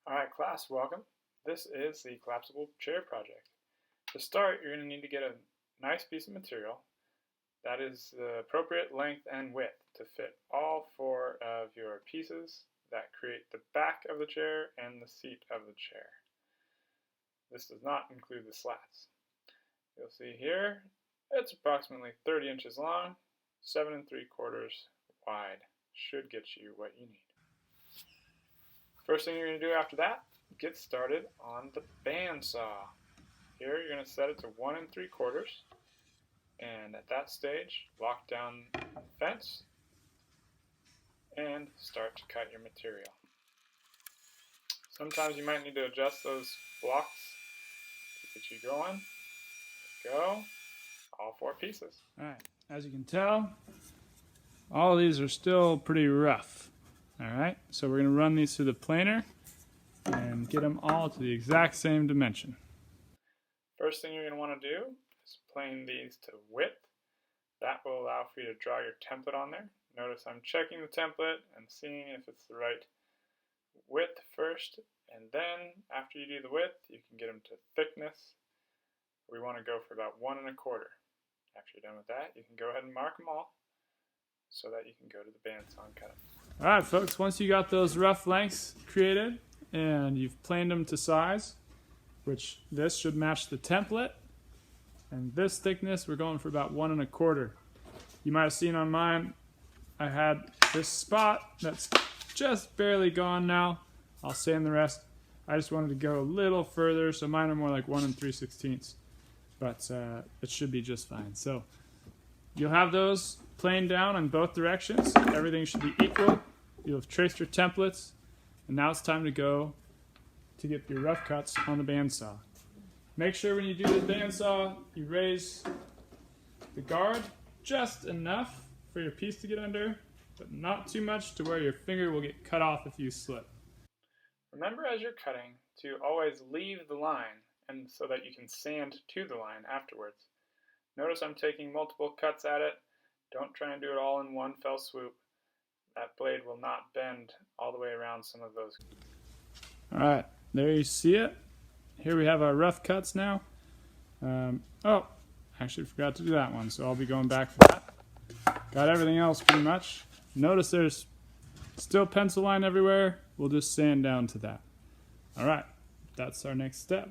Alright class, welcome. This is the collapsible chair project. To start, you're going to need to get a nice piece of material that is the appropriate length and width to fit all four of your pieces that create the back of the chair and the seat of the chair. This does not include the slats. You'll see here it's approximately 30 inches long, 7 3/4 wide. Should get you what you need. First thing you're going to do after that, get started on the bandsaw. Here you're going to set it to 1 3/4, and at that stage lock down the fence and start to cut your material. Sometimes you might need to adjust those blocks to get you going. There you go, all four pieces. Alright, as you can tell, all of these are still pretty rough. Alright, so we're going to run these through the planer and get them all to the exact same dimension. First thing you're going to want to do is plane these to width. That will allow for you to draw your template on there. Notice I'm checking the template and seeing if it's the right width first, and then after you do the width, you can get them to thickness. We want to go for about 1 1/4. After you're done with that, you can go ahead and mark them all so that you can go to the bandsaw and cut them. Alright folks, once you got those rough lengths created and you've planed them to size, which this should match the template, and this thickness we're going for about 1 1/4. You might have seen on mine I had this spot that's just barely gone now. I'll sand the rest. I just wanted to go a little further, so mine are more like 1 3/16, but it should be just fine. So you'll have those planed down in both directions. Everything should be equal. You'll have traced your templates, and now it's time to go to get your rough cuts on the bandsaw. Make sure when you do the bandsaw, you raise the guard just enough for your piece to get under, but not too much to where your finger will get cut off if you slip. Remember as you're cutting to always leave the line, and so that you can sand to the line afterwards. Notice I'm taking multiple cuts at it. Don't try and do it all in one fell swoop. That blade will not bend all the way around some of those. Alright, there you see it. Here we have our rough cuts now. Oh, actually forgot to do that one, so I'll be going back for that. Got everything else pretty much. Notice there's still pencil line everywhere. We'll just sand down to that. Alright, that's our next step.